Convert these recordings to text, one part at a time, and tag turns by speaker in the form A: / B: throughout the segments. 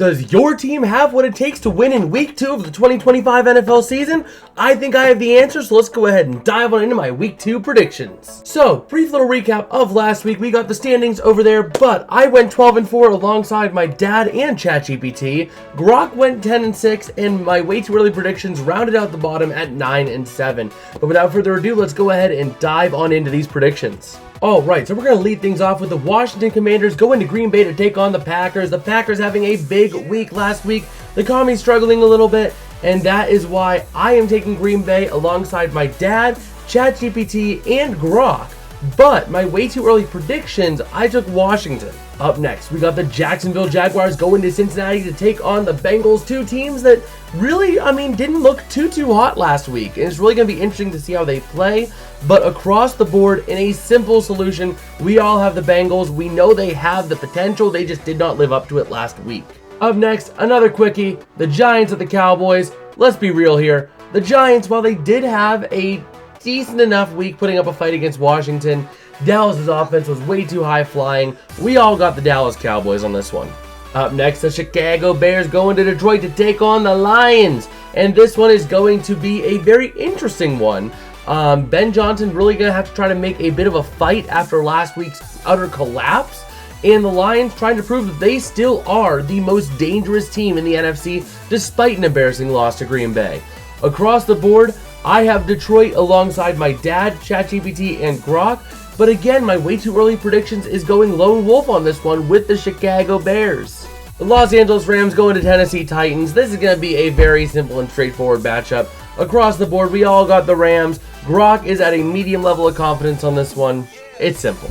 A: Does your team have what it takes to win in week 2 of the 2025 NFL season? I think I have the answer, so let's go ahead and dive on into my week 2 predictions. So, brief little recap of last week. We got the standings over there, but I went 12-4 alongside my dad and ChatGPT. Grok went 10-6, and my way too early predictions rounded out the bottom at 9-7. But without further ado, let's go ahead and dive on into these predictions. Alright, so we're going to lead things off with the Washington Commanders going to Green Bay to take on the Packers. The Packers having a big week last week. The economy struggling a little bit, and that is why I am taking Green Bay alongside my dad, ChatGPT, and Grok. But my way too early predictions, I took Washington. Up next, we got the Jacksonville Jaguars going to Cincinnati to take on the Bengals, two teams that really, didn't look too hot last week. And it's really going to be interesting to see how they play. But across the board, in a simple solution, we all have the Bengals. We know they have the potential. They just did not live up to it last week. Up next, another quickie, the Giants at the Cowboys. Let's be real here. The Giants, while they did have a decent enough week putting up a fight against Washington, Dallas's offense was way too high flying. We all got the Dallas Cowboys on this one. Up next, the Chicago Bears going to Detroit to take on the Lions. And this one is going to be a very interesting one. Ben Johnson really going to have to try to make a bit of a fight after last week's utter collapse. And the Lions trying to prove that they still are the most dangerous team in the NFC despite an embarrassing loss to Green Bay. Across the board, I have Detroit alongside my dad, ChatGPT, and Grok. But again, my way too early predictions is going lone wolf on this one with the Chicago Bears. The Los Angeles Rams going to Tennessee Titans. This is going to be a very simple and straightforward matchup. Across the board, we all got the Rams. Grok is at a medium level of confidence on this one. It's simple.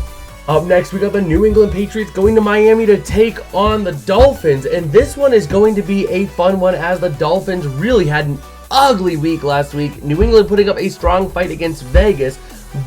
A: Up next, we got the New England Patriots going to Miami to take on the Dolphins. And this one is going to be a fun one as the Dolphins really had an ugly week last week. New England putting up a strong fight against Vegas.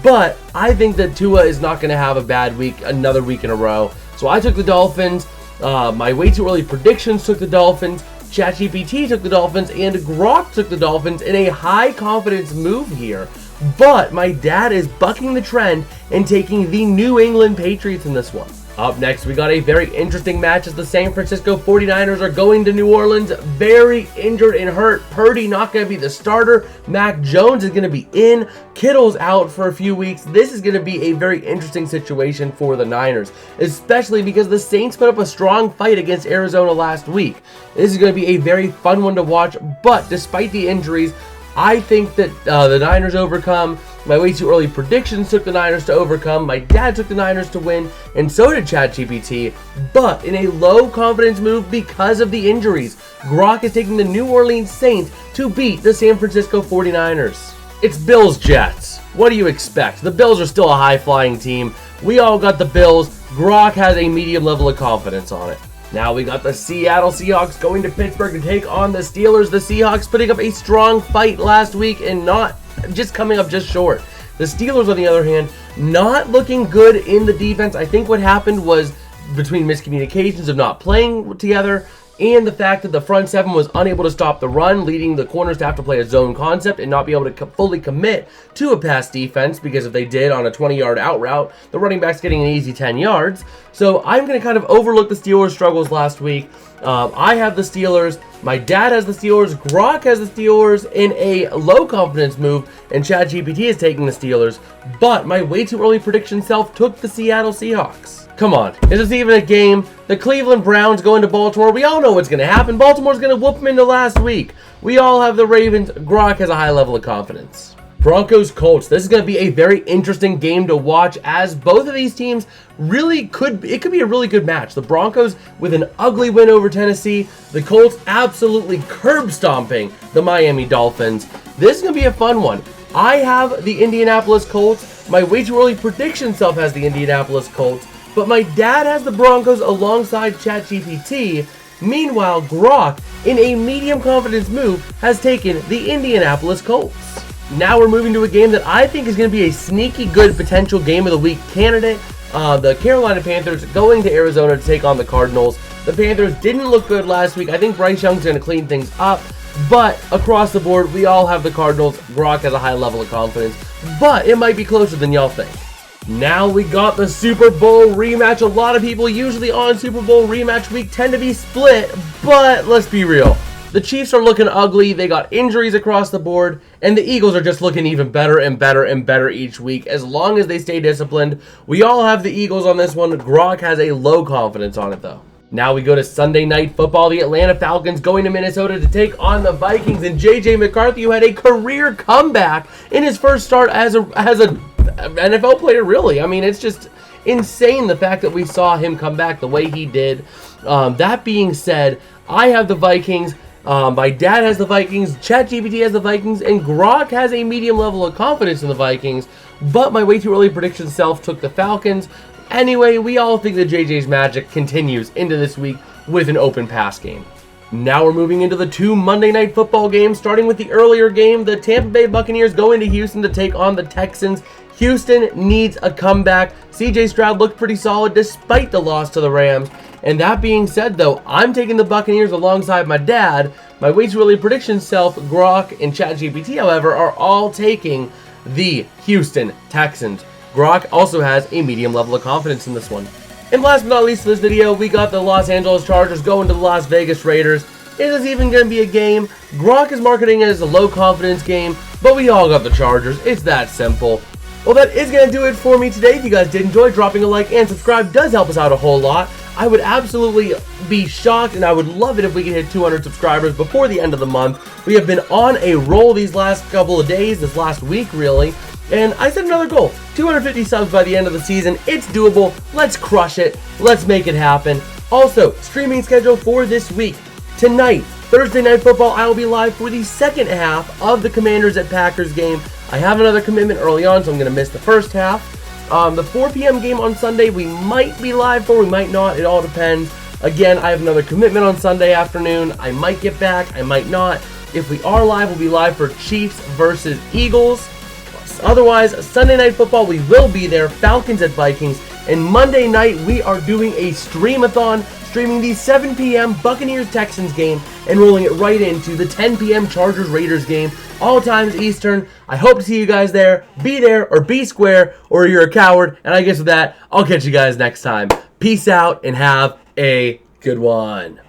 A: But I think that Tua is not going to have a bad week another week in a row. So I took the Dolphins. My way too early predictions took the Dolphins. ChatGPT took the Dolphins. And Grok took the Dolphins in a high confidence move here. But my dad is bucking the trend and taking the New England Patriots in this one. Up next, we got a very interesting match as the San Francisco 49ers are going to New Orleans. Very injured and hurt. Purdy not going to be the starter. Mac Jones is going to be in. Kittle's out for a few weeks. This is going to be a very interesting situation for the Niners, especially because the Saints put up a strong fight against Arizona last week. This is going to be a very fun one to watch, but despite the injuries, I think that the Niners overcome. My way too early predictions took the Niners to overcome. My dad took the Niners to win, and so did ChatGPT. But in a low confidence move because of the injuries, Grok is taking the New Orleans Saints to beat the San Francisco 49ers. It's Bills Jets. What do you expect? The Bills are still a high flying team. We all got the Bills. Grok has a medium level of confidence on it. Now we got the Seattle Seahawks going to Pittsburgh to take on the Steelers. The Seahawks putting up a strong fight last week and not just coming up just short. The Steelers, on the other hand, not looking good in the defense. I think what happened was between miscommunications of not playing together and the fact that the front seven was unable to stop the run, leading the corners to have to play a zone concept and not be able to fully commit to a pass defense, because if they did on a 20-yard out route, the running back's getting an easy 10 yards. So I'm going to kind of overlook the Steelers' struggles last week. I have the Steelers. My dad has the Steelers. Grok has the Steelers in a low confidence move, and ChatGPT is taking the Steelers. But my way too early prediction self took the Seattle Seahawks. Come on, is this even a game? The Cleveland Browns going to Baltimore. We all know what's going to happen. Baltimore's going to whoop them into last week. We all have the Ravens. Grok has a high level of confidence. Broncos Colts. This is going to be a very interesting game to watch, as both of these teams really could be a really good match. The Broncos with an ugly win over Tennessee. The Colts absolutely curb stomping the Miami Dolphins. This is going to be a fun one. I have the Indianapolis Colts. My way too early prediction self has the Indianapolis Colts. But my dad has the Broncos alongside ChatGPT. Meanwhile, Grok, in a medium confidence move, has taken the Indianapolis Colts. Now we're moving to a game that I think is going to be a sneaky good potential game of the week candidate. The Carolina Panthers going to Arizona to take on the Cardinals. The Panthers didn't look good last week. I think Bryce Young's going to clean things up. But across the board, we all have the Cardinals. Grok has a high level of confidence. But it might be closer than y'all think. Now we got the Super Bowl rematch. A lot of people usually on Super Bowl rematch week tend to be split, but let's be real. The Chiefs are looking ugly, they got injuries across the board, and the Eagles are just looking even better and better and better each week as long as they stay disciplined. We all have the Eagles on this one. Grok has a low confidence on it though. Now we go to Sunday Night Football. The Atlanta Falcons going to Minnesota to take on the Vikings, and J.J. McCarthy, who had a career comeback in his first start as a NFL player, really. I mean, it's just insane the fact that we saw him come back the way he did. That being said, I have the Vikings. My dad has the Vikings, ChatGPT has the Vikings, and Grok has a medium level of confidence in the Vikings, but my way too early prediction self took the Falcons. Anyway, we all think that JJ's magic continues into this week with an open pass game. Now we're moving into the 2 Monday Night Football games, starting with the earlier game. The Tampa Bay Buccaneers go into Houston to take on the Texans. Houston needs a comeback. CJ Stroud looked pretty solid despite the loss to the Rams. And that being said, though, I'm taking the Buccaneers alongside my dad. My way too early prediction self, Grok, and ChatGPT, however, are all taking the Houston Texans. Grok also has a medium level of confidence in this one. And last but not least for this video, we got the Los Angeles Chargers going to the Las Vegas Raiders. It is even going to be a game. Grok is marketing it as a low confidence game, but we all got the Chargers. It's that simple. Well, that is going to do it for me today. If you guys did enjoy, dropping a like and subscribe does help us out a whole lot. I would absolutely be shocked, and I would love it if we could hit 200 subscribers before the end of the month. We have been on a roll these last couple of days, this last week really, and I set another goal, 250 subs by the end of the season. It's doable. Let's crush it. Let's make it happen. Also, streaming schedule for this week. Tonight, Thursday Night Football, I will be live for the second half of the Commanders at Packers game. I have another commitment early on, so I'm going to miss the first half. The 4 p.m. game on Sunday, we might be live for, we might not. It all depends. Again, I have another commitment on Sunday afternoon. I might get back, I might not. If we are live, we'll be live for Chiefs versus Eagles. Otherwise, Sunday Night Football, we will be there. Falcons at Vikings. And Monday night, we are doing a stream-a-thon, streaming the 7 p.m. Buccaneers-Texans game and rolling it right into the 10 p.m. Chargers-Raiders game, all times Eastern. I hope to see you guys there. Be there or be square, or you're a coward. And I guess with that, I'll catch you guys next time. Peace out and have a good one.